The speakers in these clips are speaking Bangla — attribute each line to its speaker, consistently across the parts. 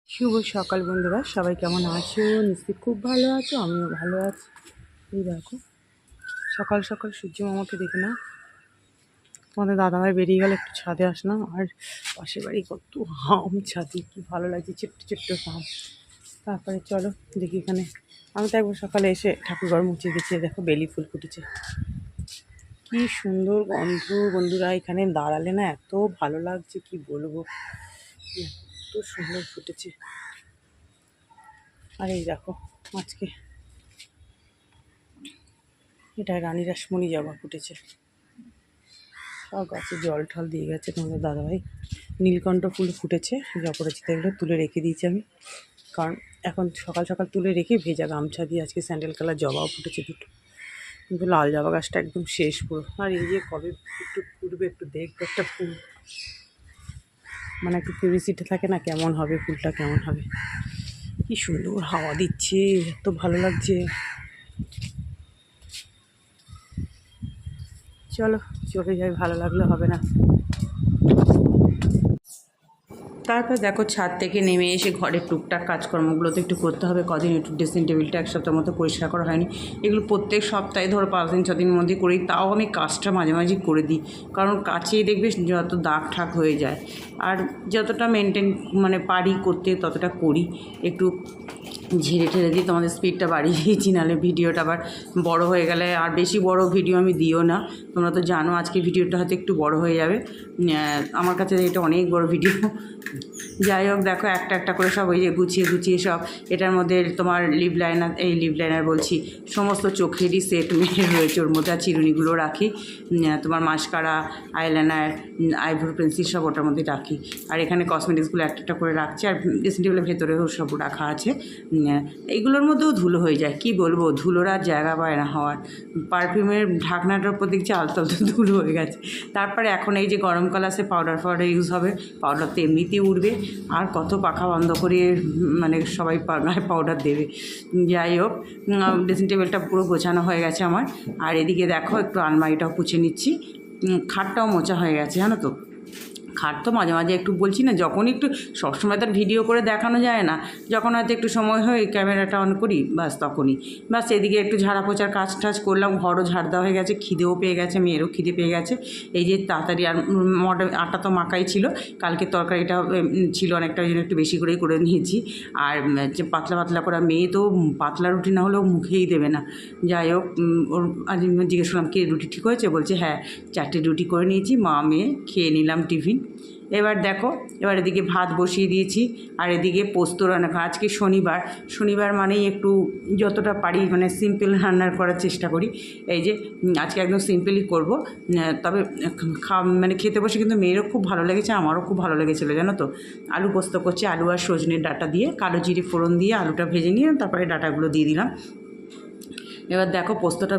Speaker 1: শুভ সকাল বন্ধুরা, সবাই কেমন আছো? নিশ্চয়ই খুব ভালো আছো, আমিও ভালো আছি। এই দেখো সকাল সকাল সূর্য মামাকে দেখে না, তোমাদের দাদাভাই বেরিয়ে গেল, একটু ছাদে আসলাম। আর পাশের বাড়ি কত আম ছাদে, কি ভালো লাগছে, ছোট্ট ছোট্ট আম। তারপরে চলো দেখি এখানে, আমি তো একবার সকালে এসে ঠাকুর ঘর মুছে গেছি, দেখো বেলি ফুল ফুটেছে, কি সুন্দর গন্ধ। বন্ধুরা এখানে দাঁড়ালে না এত ভালো লাগছে, কি বলবো, এত সুন্দর ফুটেছে। আর এই দেখো আজকে এটা রানী রাসমণি জবা ফুটেছে, সব গাছে জল ঠল দিয়ে গেছে তোমাদের দাদাভাই। নীলকণ্ঠ ফুল ফুটেছে, অপরাজিতা, এগুলো তুলে রেখে দিয়েছি আমি, কারণ এখন সকাল সকাল তুলে রেখে ভেজা গামছা দিয়ে আজকে স্যান্ডেল কালার জবাও ফুটেছে দুটো, কিন্তু লাল জবা গাছটা একদম শেষ পুরো। আর এই যে কবে একটু ফুটবে, একটু দেখবে একটা ফুল, মানে একটু কিউরিসিটি থাকে না, কেমন হবে ফুলটা, কেমন হবে। কি সুন্দর হাওয়া দিচ্ছে, এত ভালো লাগছে। চলো চলে যাই, ভালো লাগলে হবে না। তারপর দেখো ছাদ থেকে নেমে এসে ঘরের টুকটাক কাজকর্মগুলো তো একটু করতে হবে। কদিন একটু ড্রেসিং টেবিলটা এক সপ্তাহের মতো পরিষ্কার করা হয়নি, এগুলো প্রত্যেক সপ্তাহে ধরো 5 দিন 6 দিনের মধ্যে করি, তাও আমি কাজটা মাঝে মাঝে করে দিই, কারণ কাছেই দেখবে যত দাগ ঠাক হয়ে যায়। আর যতটা মেনটেন মানে পারি করতে ততটা করি, একটু ঝেড়ে ঠেড়ে দিই। তোমাদের স্পিডটা বাড়িয়ে দিয়েছি, নাহলে ভিডিওটা আবার বড় হয়ে গেলে, আর বেশি বড় ভিডিও আমি দিও না, তোমরা তো জানো আজকে ভিডিওটা হয়তো একটু বড় হয়ে যাবে, আমার কাছে এটা অনেক বড় ভিডিও। যাই হোক দেখো একটা একটা করে সব ওই যে গুছিয়ে গুছিয়ে সব, এটার মধ্যে তোমার লিপ লাইনার, এই লিপ লাইনার বলছি, সমস্ত চোখেরই সেট মেয়ের রয়েছে ওর মধ্যে, আর চিরুনিগুলো রাখি, তোমার মাস্কারা, আইলাইনার, আইব্রো পেন্সিল সব ওটার মধ্যে রাখি। আর এখানে কসমেটিক্সগুলো একটা একটা করে রাখছি, আর ড্রেসিং টেবিলের ভেতরেও সব রাখা আছে। এইগুলোর মধ্যেও ধুলো হয়ে যায়, কি বলবো, ধুলোর আর জায়গা পায় না হওয়ার। পারফিউমের ঢাকনাটার উপর দেখছি আলতো আলতো ধুলো হয়ে গেছে। তারপরে এখন এই যে গরমকাল আসে, পাউডার ইউজ হবে, পাউডার তো এমনিতেই উঠবে, আর কত পাখা বন্ধ করে মানে সবাই গায়ে পাউডার দেবে। যাই হোক ড্রেসিং টেবিলটা পুরো গোছানো হয়ে গেছে আমার। আর এদিকে দেখো একটু আলমারিটাও পুছে নিচ্ছি, খাটটাও মোছা হয়ে গেছে, জানো তো। খাট তো মাঝে মাঝে একটু বলছি না, যখন একটু সবসময় তার ভিডিও করে দেখানো যায় না, যখন হয়তো একটু সময় হয় ক্যামেরাটা অন করি, বাস তখনই। বাস এদিকে একটু ঝাড়া পোছার কাজ টাজ করলাম, ঘরও ঝাড় দেওয়া হয়ে গেছে, খিদেও পেয়ে গেছে, মেয়েরও খিদে পেয়ে গেছে। এই যে তাড়াতাড়ি, আর আটা তো মাখাই ছিল, কালকে তরকারিটা ছিল অনেকটা, ওই জন্য একটু বেশি করেই করে নিয়েছি। আর যে পাতলা পাতলা করে, মেয়ে তো পাতলা রুটি না হলেও মুখেই দেবে না। যাই হোক ওর আজ জিজ্ঞেস করলাম কে রুটি ঠিক হয়েছে, বলছে হ্যাঁ 4টে রুটি করে নিয়েছি, মা মেয়ে খেয়ে নিলাম টিফিন। এবার দেখো, এবার এদিকে ভাত বসিয়ে দিয়েছি, আর এদিকে পোস্ত রান্না। আজকে শনিবার, শনিবার মানেই একটু যতটা পারি মানে সিম্পল রান্নার করার চেষ্টা করি। এই যে আজকে একদম সিম্পলই করব, তবে মানে খেতে বসে কিন্তু মেয়েরও খুব ভালো লেগেছে, আমারও খুব ভালো লেগেছিলো, জানো তো। আলু পোস্ত করছি, আলু আর সজনের ডাঁটা দিয়ে, কালো জিরে ফোড়ন দিয়ে আলুটা ভেজে নিয়ে তারপরে ডাঁটাগুলো দিয়ে দিলাম। এবার দেখো পোস্তটা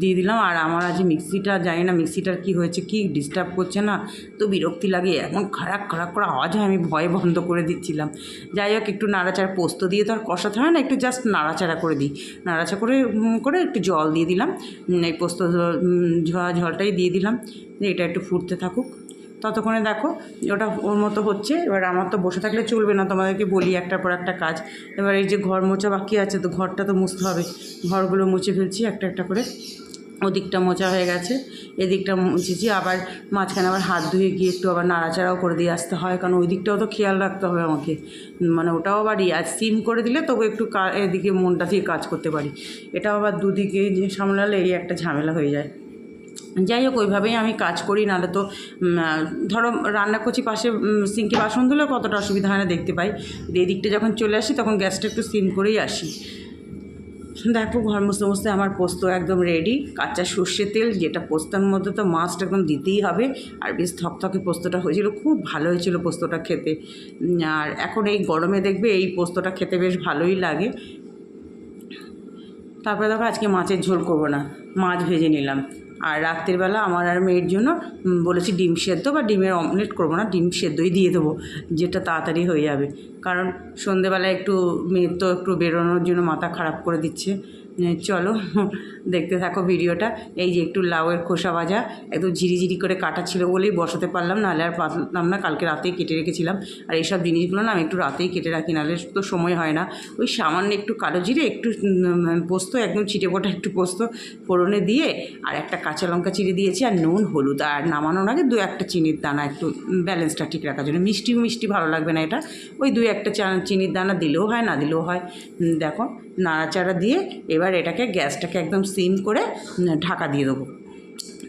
Speaker 1: দিয়ে দিলাম। আর আমার আজ মিক্সিটা, জানি না মিক্সিটার কি হয়েছে, কি ডিস্টার্ব করছে না, তো বিরক্তি লাগে, এমন খারাপ খারাপ করে আওয়াজ হয়, আমি ভয়ে বন্ধ করে দিচ্ছিলাম। যাই হোক একটু নাড়াচাড়া, পোস্ত দিয়ে তো আর কষাতে হয় না, একটু জাস্ট নাড়াচাড়া করে দিই, নাড়াচাড়া করে একটু জল দিয়ে দিলাম, এই পোস্ত ঝলটাই দিয়ে দিলাম, এটা একটু ফুটতে থাকুক। ততক্ষণে দেখো ওটা ওর মতো হচ্ছে। এবার আমার তো বসে থাকলে চলবে না, তোমাদেরকে বলি একটার পর একটা কাজ। এবার এই যে ঘর মোছা বাকি আছে, তো ঘরটা তো মুছতে হবে, ঘরগুলো মুছে ফেলছি একটা একটা করে। ওদিকটা মোছা হয়ে গেছে, এদিকটা মুছেছি, আবার মাঝখানে আবার হাত ধুয়ে গিয়ে একটু আবার নাড়াচাড়াও করে দিয়ে আসতে হয়, কারণ ওই দিকটাও তো খেয়াল রাখতে হবে আমাকে, মানে ওটাও আবার আর সিম করে দিলে তবু একটু এদিকে মনটা দিয়ে কাজ করতে পারি, এটাও আবার দুদিকে সামলালে এই একটা ঝামেলা হয়ে যায়। যাই হোক ওইভাবেই আমি কাজ করি, নাহলে তো ধরো রান্না করছি পাশে সিঙ্কে বাসন ধুলেও কতটা অসুবিধা হয় না দেখতে পাই। এই দিকটা যখন চলে আসি তখন গ্যাসটা একটু সিম করেই আসি। দেখো ঘর মুছতে মুছতে আমার পোস্ত একদম রেডি, কাঁচা সর্ষের তেল, যেটা পোস্তের মধ্যে তো মাস্ট একদম দিতেই হবে। আর বেশ থকথকে পোস্তটা হয়েছিল, খুব ভালো হয়েছিল পোস্তটা খেতে। আর এখন এই গরমে দেখবে এই পোস্তটা খেতে বেশ ভালোই লাগে। তারপরে দেখো আজকে মাছের ঝোল করবো না, মাছ ভেজে নিলাম। আর রাত্রিবেলা আমার আর মেয়ের জন্য বলেছি ডিম সেদ্ধ বা ডিমের অমলেট করবো না, ডিম সেদ্ধই দিয়ে দেবো, যেটা তাড়াতাড়ি হয়ে যাবে। কারণ সন্ধেবেলায় একটু মেয়ের তো একটু বেরোনোর জন্য মাথা খারাপ করে দিচ্ছে, চলো দেখতে থাকো ভিডিওটা। এই যে একটু লাউয়ের খোসা ভাজা একদম ঝিরিঝিরি করে কাটা ছিল বলেই বসাতে পারলাম, নাহলে আর পারলাম না। কালকে রাতেই কেটে রেখেছিলাম। আর এইসব জিনিসগুলো না আমি একটু রাতেই কেটে রাখি, নাহলে তো সময় হয় না। ওই সামান্য একটু কালো জিরে, একটু পোস্ত, একদম ছিটে ফোটা একটু পোস্ত ফোড়নে দিয়ে, আর একটা কাঁচা লঙ্কা চিড়ে দিয়েছি, আর নুন হলুদ, আর নামানোর আগে 2-1 চিনির দানা, একটু ব্যালেন্সটা ঠিক রাখার জন্য। মিষ্টি ভালো লাগবে না এটা, ওই 2-1 চিনির দানা দিলেও হয়, না দিলেও হয়। দেখো নাড়াচাড়া দিয়ে এবার এটাকে গ্যাসটাকে একদম সিম করে ঢাকা দিয়ে দেবো।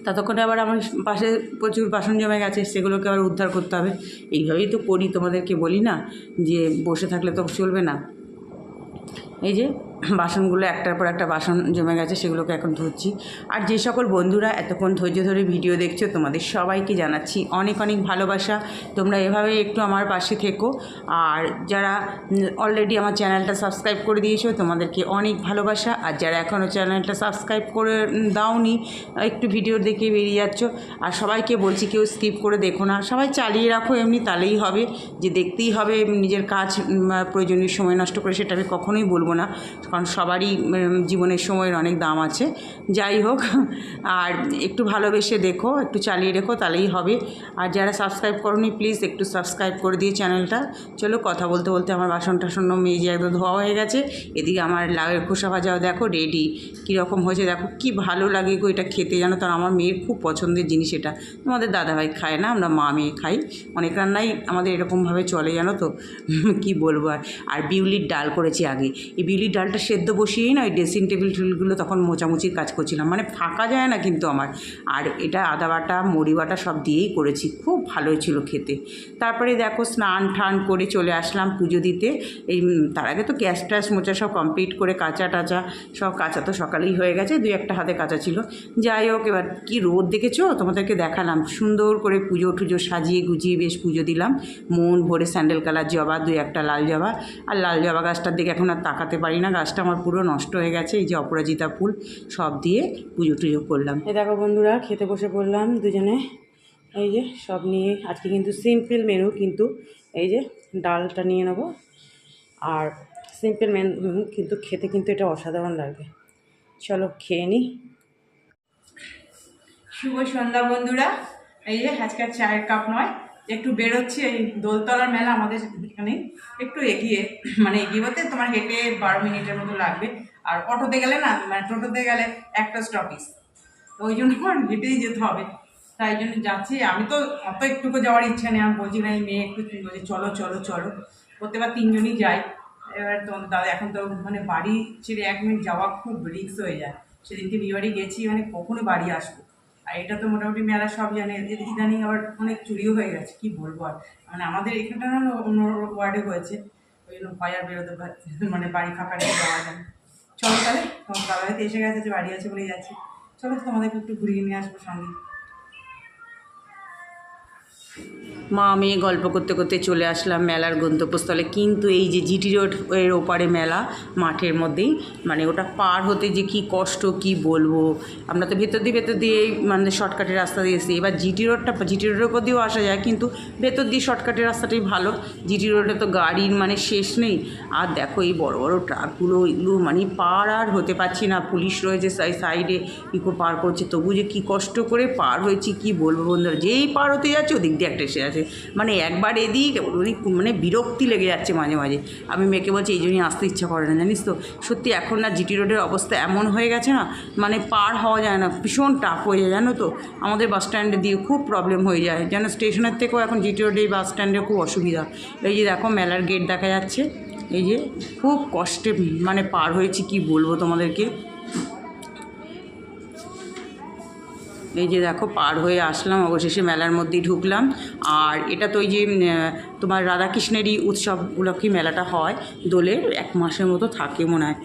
Speaker 1: ততক্ষণে আবার আমার পাশে প্রচুর বাসন জমে গেছে, সেগুলোকে আবার উদ্ধার করতে হবে। এইভাবেই তো করি, তোমাদেরকে বলি না যে বসে থাকলে তো চলবে না। এই যে বাসনগুলো একটার পর একটা বাসন জমে গেছে, সেগুলোকে এখন ধুচ্ছি। আর যে সকল বন্ধুরা এতক্ষণ ধৈর্য ধরে ভিডিও দেখছো, তোমাদের সবাইকে জানাচ্ছি অনেক অনেক ভালোবাসা। তোমরা এভাবে একটু আমার পাশে থেকো। আর যারা অলরেডি আমার চ্যানেলটা সাবস্ক্রাইব করে দিয়েছো, তোমাদেরকে অনেক ভালোবাসা। আর যারা এখনও চ্যানেলটা সাবস্ক্রাইব করে দাওনি, একটু ভিডিও দেখে বেরিয়ে যাচ্ছ, আর সবাইকে বলছি কেউ স্কিপ করে দেখো না, সবাই চালিয়ে রাখো এমনি, তাহলেই হবে। যে দেখতেই হবে নিজের কাজ প্রয়োজনীয় সময় নষ্ট করে, সেটা আমি কখনোই বলবো না, কারণ সবারই জীবনের সময়ের অনেক দাম আছে। যাই হোক, আর একটু ভালোবেসে দেখো, একটু চালিয়ে রেখো, তাহলেই হবে। আর যারা সাবস্ক্রাইব করোনি প্লিজ একটু সাবস্ক্রাইব করে দিয়ে চ্যানেলটা। চলো কথা বলতে বলতে আমার বাসন টাসন মেজে একদম ধোয়া হয়ে গেছে। এদিকে আমার লাউয়ের খোসা ভাজাও দেখো রেডি, কীরকম হয়েছে দেখো। কি ভালো লাগে গো এটা খেতে, জানো তো। আমার মেয়ের খুব পছন্দের জিনিস এটা। তোমাদের দাদাভাই খায় না, আমরা মা মেয়ে খাই। অনেক রান্নাই আমাদের এরকমভাবে চলে, জানো তো। কি বলবো। আর বিউলির ডাল করেছি আগে। এই বিউলির ডালটা সেদ্ধ বসিয়েই না ওই ড্রেসিং টেবিলগুলো তখন মোচামুচির কাজ করছিলাম, মানে ফাঁকা যায় না কিন্তু আমার। আর এটা আদা বাটা মুড়ি বাটা সব দিয়েই করেছি, খুব ভালোই ছিল খেতে। তারপরে দেখো স্নান টান করে চলে আসলাম পুজো দিতে। এই তার আগে তো গ্যাস ট্যাস মোচা সব কমপ্লিট করে, কাঁচা টাচা সব কাঁচা তো সকালেই হয়ে গেছে, 2-1 হাতে কাঁচা ছিল। যাই হোক, এবার কি রোদ দেখেছো, তোমাদেরকে দেখালাম সুন্দর করে পুজো টুজো সাজিয়ে গুজিয়ে বেশ পুজো দিলাম। মন ভরে স্যান্ডেল কালার জবা, 2-1 লাল জবা। আর লাল জবা গাছটার দিকে এখন আর তাকাতে পারি না, গাছটা আমার পুরো নষ্ট হয়ে গেছে। এই যে অপরাজিতা ফুল সব দিয়ে পুজো টুজো করলাম। এই দেখো বন্ধুরা, খেতে বসে পড়লাম দুজনে। এই যে সব নিয়ে, আজকে কিন্তু সিম্পল মেনু, কিন্তু এই যে ডালটা নিয়ে নেবো। আর সিম্পল মেনু, কিন্তু খেতে কিন্তু এটা অসাধারণ লাগবে। চলো খেয়ে নিই। শুভ সন্ধ্যা বন্ধুরা। এই যে আজকে চায়ের কাপ নয়, একটু বেরোচ্ছি। এই দোলতলার মেলা আমাদের এখানে একটু এগিয়ে, মানে এগিয়ে বলতে তোমার হেঁটে 12 মিনিটের মতো লাগবে। আর অটোতে গেলে না, মানে টোটোতে গেলে একটা স্টপিস, ওই জন্য আমার হেঁটেই যেতে হবে। তাই জন্য যাচ্ছি। আমি তো অত একটুকু যাওয়ার ইচ্ছা নেই, আমি বলছি না, এই মেয়ে একটু বলছি চলো চলো চলো, প্রত্যেকবার 3জনই যাই। এবার তো দাদা এখন তো মানে বাড়ি ছেড়ে 1 মিনিট যাওয়া খুব রিস্ক হয়ে যায়। সেদিনকে বিয়ে বাড়ি গেছি, মানে কখনো বাড়ি আসবো। আর এটা তো মোটামুটি মেলা সব জানে, ইদানিং আবার অনেক চুরিও হয়ে গেছে, কি বলবো। আর মানে আমাদের এখানটা না অন্য ওয়ার্ডে হয়েছে, ওই জন্য ভয় আর বেরোতে, মানে বাড়ি ফাঁকা রেখে যাওয়া যায়। চলো তাহলে, তোমার দাদা হয়তো এসে গেছে, যে বাড়ি আছে বলেই যাচ্ছি। চলো তোমাদেরকে একটু ঘুরিয়ে নিয়ে আসবো সঙ্গে। মা মেয়ে গল্প করতে করতে চলে আসলাম মেলার গন্তব্যস্থলে। কিন্তু এই যে জিটি রোড এর ওপারে মেলা, মাঠের মধ্যেই, মানে ওটা পার হতে যে কি কষ্ট কি বলবো। আমরা তো ভেতর দিয়ে মানে শর্টকাটের রাস্তা দিয়ে এসেছি। এবার জিটি রোডের ওপর দিয়েও আসা যায়, কিন্তু ভেতর দিয়ে শর্টকাটের রাস্তাটাই ভালো। জিটি রোডে তো গাড়ির মানে শেষ নেই। আর দেখো এই বড় বড় ট্রাকগুলো, এগুলো মানে পার আর হতে পারছি না। পুলিশ রয়েছে সাইডে, ইকো পার করছে, তবু যে কী কষ্ট করে পার হয়েছি কি বলবো বন্ধুরা। যেই পার হতে যাচ্ছে ওদিক দিয়ে একটা এসে আছে, মানে একবার এদিক ওদিক, মানে বিরক্তি লেগে যাচ্ছে মাঝে মাঝে। আমি মেয়েকে বলছি এই জন্যই আসতে ইচ্ছা করে না, জানিস তো। সত্যি এখন না জিটি রোডের অবস্থা এমন হয়ে গেছে না, মানে পার হওয়া যায় না, ভীষণ টাফ হয়ে যায়, জানো তো। আমাদের বাস স্ট্যান্ডে দিয়ে খুব প্রবলেম হয়ে যায়, যেন স্টেশনের থেকেও এখন জিটি রোডে বাস স্ট্যান্ডে খুব অসুবিধা। এই যে দেখো মেলার গেট দেখা যাচ্ছে, এই যে খুব কষ্টে মানে পার হয়েছি কি বলবো তোমাদেরকে। এই যে দেখো পার হয়ে আসলাম, অবশেষে মেলার মধ্যেই ঢুকলাম। আর এটা তো ওই যে তোমার রাধাকৃষ্ণেরই উৎসব উপলক্ষে মেলাটা হয়। দোলের 1 মাসের মতো থাকে মনে হয়,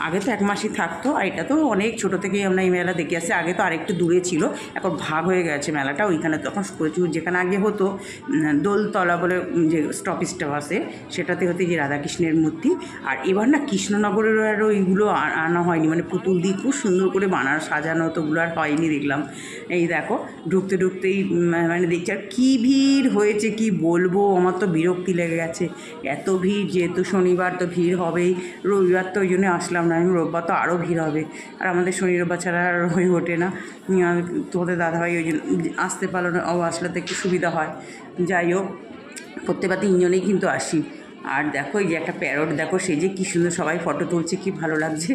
Speaker 1: আগে তো 1 মাসই থাকতো। আর এটা তো অনেক ছোটো থেকেই আমরা এই মেলা দেখে আসছি। আগে তো আরেকটু দূরে ছিল, এখন ভাগ হয়ে গেছে মেলাটা। ওইখানে তখন প্রচুর, যেখানে আগে হতো দোলতলা বলে যে স্টপেজটা আছে, সেটাতে হতে যে রাধাকৃষ্ণের মূর্তি। আর এবার না কৃষ্ণনগরের আরও ওইগুলো আনা হয়নি, মানে পুতুল দিয়ে খুব সুন্দর করে সাজানো, তো ওগুলো আর হয়নি দেখলাম। এই দেখো ঢুকতেই মানে দেখছি, আর কী ভিড় হয়েছে কি বলবো। আমার আমার তো বিরক্তি লেগে গেছে, এত ভিড়, যেহেতু শনিবার তো ভিড় হবেই, রবিবার তো ওই জন্য আসলাম না, আমি রোববার তো আরও ভিড় হবে, আর আমাদের শনি রোববার ছাড়া আর হয়ে ওঠে না। তোমাদের দাদাভাই ওই জন্য আসতে পারলো না, আসলে তো একটু সুবিধা হয়। যাই হোক, প্রত্যেকবার তিনজনেই কিন্তু আসি। আর দেখো এই যে একটা প্যারট, দেখো সে যে কী সুন্দর সবাই ফটো তুলছে, কি ভালো লাগছে।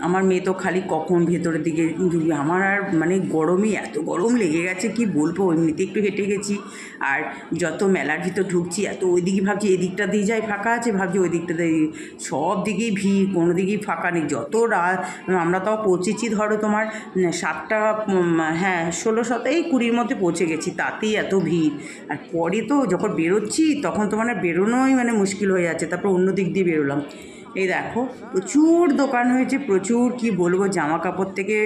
Speaker 1: আমার মেয়ে তো খালি কখন ভেতরের দিকে ঢুকি, আমার আর মানে গরমে এত গরম লেগে গেছে কি বলবো। এমনিতে একটু হেঁটে গেছি, আর যত মেলার ভিতর ঢুকছি এত ওই দিকে ভাবছি এদিকটা দিয়ে যাই ফাঁকা আছে, ভাবছি ওই দিকটা দিয়ে, সব দিকেই ভিড়, কোনো দিকেই ফাঁকা নেই। যত রাত, আমরা তাও পৌঁছেছি ধরো তোমার 7টা, হ্যাঁ 16 এই 20-র মধ্যে পৌঁছে গেছি, তাতেই এত ভিড়। আর পরে তো যখন বেরোচ্ছি তখন তো মানে বেরোনোই মানে মুশকিল হয়ে যাচ্ছে, তারপর অন্য দিক দিয়ে বেরোলাম। এই দেখো প্রচুর দোকান হয়েছে, প্রচুর, কি বলবো, জামা কাপড় থেকে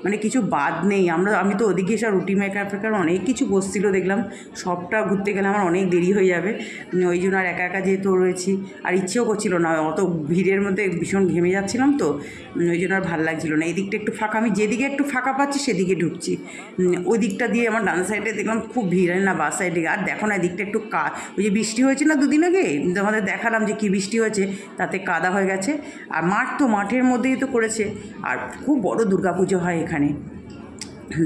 Speaker 1: মানে কিছু বাদ নেই। আমি তো ওদিকে সব রুটি মেকার ফেকার অনেক কিছু বসছিল দেখলাম, সবটা ঘুরতে গেলে আমার অনেক দেরি হয়ে যাবে, ওই জন্য আর একা একা যেহেতু রয়েছি আর ইচ্ছেও করছিল না, অত ভিড়ের মধ্যে ভীষণ ঘেমে যাচ্ছিলাম তো, ওই জন্য আর ভালো লাগছিলো না। এই দিকটা একটু ফাঁকা, আমি যেদিকে একটু ফাঁকা পাচ্ছি সেদিকে ঢুকছি। ওই দিকটা দিয়ে আমার ডান সাইডে দেখলাম খুব ভিড়, না বাস সাইডে। আর দেখো না এদিকটা একটু ওই যে বৃষ্টি হয়েছে না 2 দিন আগে, তোমাদের দেখালাম যে কী বৃষ্টি হয়েছে, তাতে কাদা হয়ে গেছে। আর মাঠের মধ্যেই তো করেছে। আর খুব বড় দুর্গাপুজো হয় এখানে,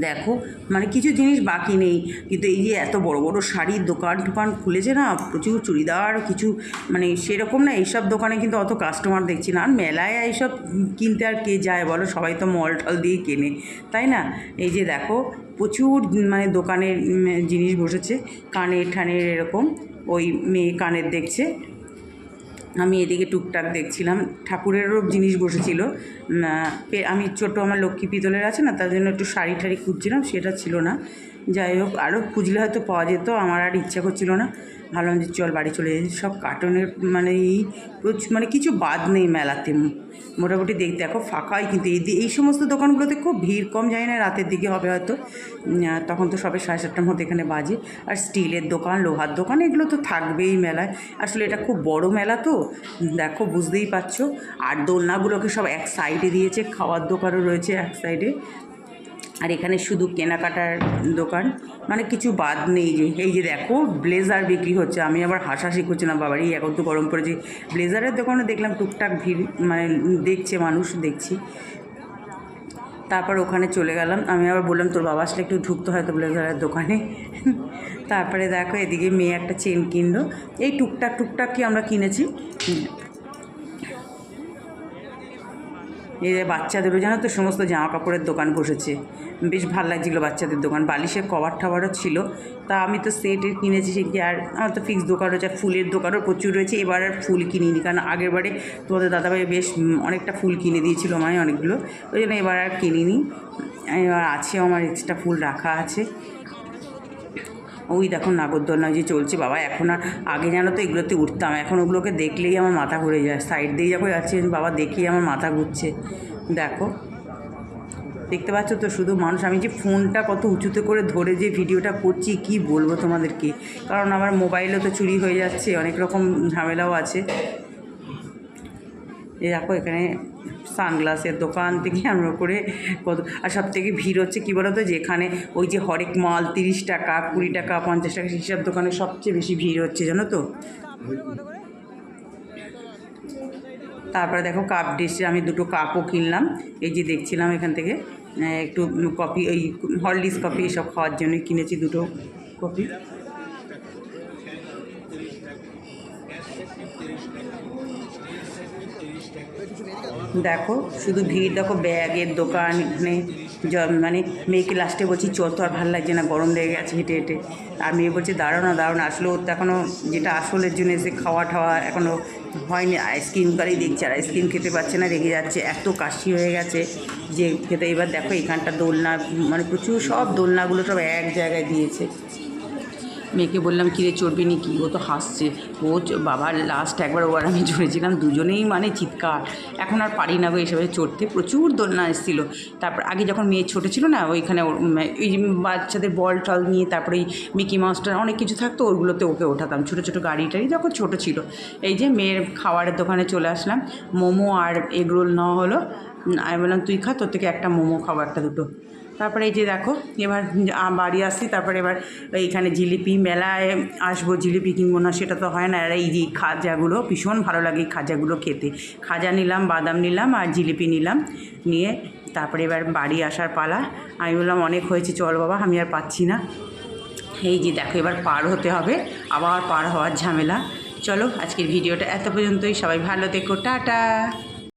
Speaker 1: দেখো মানে কিছু জিনিস বাকি নেই, কিন্তু এই যে এত বড় বড় শাড়ির দোকান খুলেছে না, প্রচুর চুড়িদার কিছু, মানে সেরকম না, এইসব দোকানে কিন্তু অত কাস্টমার দেখছি না। আর মেলায় এইসব কিনতে আর কে যায় বলো, সবাই তো মল টল দিয়ে কেনে, তাই না? এই যে দেখো প্রচুর মানে দোকানের জিনিস বসেছে, কানের ঠানের এরকম, ওই মেয়ে কানের দেখছে, আমি এদিকে টুকটাক দেখছিলাম। ঠাকুরেরও জিনিস বসেছিল, আমি ছোটো আমার লক্ষ্মী পিতলের আছে না, তার জন্য একটু শাড়ি ঠাড়ি খুঁজছিলাম, সেটা ছিল না। যাই হোক, আরও খুঁজলে হয়তো পাওয়া যেত, আমার আর ইচ্ছা করছিল না, ভাবলাম যে চল বাড়ি চলে যাই। সব কার্টুনের মানে মানে কিছু বাদ নেই মেলাতে, মোটামুটি দেখো ফাঁকাই, কিন্তু এই সমস্ত দোকানগুলোতে খুব ভিড় কম, যায় না রাতের দিকে হবে হয়তো, তখন তো সবে 7:30টার মধ্যে এখানে বাজে। আর স্টিলের দোকান, লোহার দোকান, এগুলো তো থাকবেই মেলায়, আসলে এটা খুব বড় মেলা তো, দেখো বুঝতেই পারছো। আর দোলনাগুলোকে সব এক সাইডে দিয়েছে, খাওয়ার দোকানও রয়েছে এক সাইডে, আর এখানে শুধু কেনাকাটার দোকান, মানে কিছু বাদ নেই। এই যে দেখো ব্লেজার বিক্রি হচ্ছে, আমি আবার হাসাহাসি করছি না, বাবারই এখন তো গরম পড়েছে, ব্লেজারের দোকানে দেখলাম টুকটাক ভিড়, মানে দেখছে মানুষ, দেখছি। তারপর ওখানে চলে গেলাম, আমি আবার বললাম তোর বাবা আসলে একটু ঢুকতে হয়তো ব্লেজারের দোকানে। তারপরে দেখো এদিকে মেয়ে একটা চেন কিনলো, এই টুকটাক কি আমরা কিনেছি। এই বাচ্চাদেরও জানো তো সমস্ত জামা কাপড়ের দোকান বসেছে, বেশ ভালো লাগছিলো বাচ্চাদের দোকান, বালিশের কভার টাভারও ছিল। তা আমি তো সেটের কিনেছি, সে কি, আর আমার তো ফিক্স দোকান রয়েছে, আর ফুলের দোকানও প্রচুর রয়েছে। এবার আর ফুল কিনিনি, কারণ আগের বারে তোমাদের দাদাভাই বেশ অনেকটা ফুল কিনে দিয়েছিল আমায়, অনেকগুলো, ওই জন্য এবার আর কিনিনি। এবার আছে আমার এক্সট্রা ফুল রাখা আছে। ওই দেখো নাগরদোলনা যে চলছে, বাবা এখন আর, আগে জানো তো এগুলোতে উঠতাম, এখন ওগুলোকে দেখলেই আমার মাথা ঘুরে যায়, সাইড দিয়ে যখন যাচ্ছে বাবা দেখেই আমার মাথা ঘুরছে। দেখো দেখতে পাচ্ছ তো শুধু মানুষ, আমি যে ফোনটা কত উঁচুতে করে ধরে যে ভিডিওটা করছি কি বলবো তোমাদেরকে, কারণ আমার মোবাইলও তো চুরি হয়ে যাচ্ছে, অনেক রকম ঝামেলাও আছে। এই দেখো এখানে সানগ্লাসের দোকান থেকে আমরা করে কত, আর সব থেকে ভিড় হচ্ছে কী বলো তো, যেখানে ওই যে হরেক মাল 30 টাকা 20 টাকা 50 টাকা সেসব দোকানে সবচেয়ে বেশি ভিড় হচ্ছে জানো তো। তারপরে দেখো কাপ ডিশে আমি 2টো কাপও কিনলাম, এই যে দেখছিলাম এখান থেকে, একটু কফি, ওই হরলিক্স কফি এসব খাওয়ার জন্য কিনেছি 2টো কফি। দেখো শুধু ভিড়, দেখো ব্যাগের দোকান, এখানে মানে মেয়েকে লাস্টে বলছি চল, তো আর ভালো লাগছে না, গরম লেগে গেছে হেঁটে হেঁটে, আর মেয়ে বলছে দাঁড়াও না, আসলে ওর তো এখনও যেটা আসলের জন্য এসে খাওয়া এখনও হয়নি, আইসক্রিম কারই দেখছে, আর আইসক্রিম খেতে পারছে না, রেগে যাচ্ছে, এত কাশি হয়ে গেছে যে খেতে। এবার দেখো এখানটা দোলনা, মানে প্রচুর সব দোলনাগুলো সব এক জায়গায় দিয়েছে। মেয়েকে বললাম কিরে চড়বি নি কি, ও তো হাসছে, ও বাবার লাস্ট একবার ও আর আমি চড়েছিলাম, দুজনেই মানে চিৎকার, এখন আর পারি না গো এইসবে চড়তে, প্রচুর দোলনা এসেছিলো। তারপর আগে যখন মেয়ে ছোটো ছিল না, ওইখানে ওই বাচ্চাদের বল টল নিয়ে, তারপরে এই মিকি মাউসটা অনেক কিছু থাকতো, ওইগুলোতে ওকে ওঠাতাম, ছোটো ছোটো গাড়ি টাড়ি যখন ছোটো ছিল। এই যে মেয়ের খাবারের দোকানে চলে আসলাম, মোমো আর এগরোল নেওয়া হলো, আমি বললাম তুই খা, তোর থেকে একটা মোমো খাবো, একটা দুটো। তারপরে এই যে দেখো এবার বাড়ি আসছি, তারপরে এবার এইখানে জিলিপি মেলায় আসবো, জিলিপি কিনবো না সেটা তো হয় না। আর এই যে খাজাগুলো ভীষণ ভালো লাগে, এই খাজাগুলো খেতে। খাজা নিলাম, বাদাম নিলাম আর জিলিপি নিলাম, নিয়ে তারপরে এবার বাড়ি আসার পালা। আমি বললাম অনেক হয়েছে, চল বাবা আমি আর পাচ্ছি না। এই যে দেখো এবার পার হতে হবে, আবার পার হওয়ার ঝামেলা। চলো আজকের ভিডিওটা এত পর্যন্তই, সবাই ভালো থেকো, টাটা।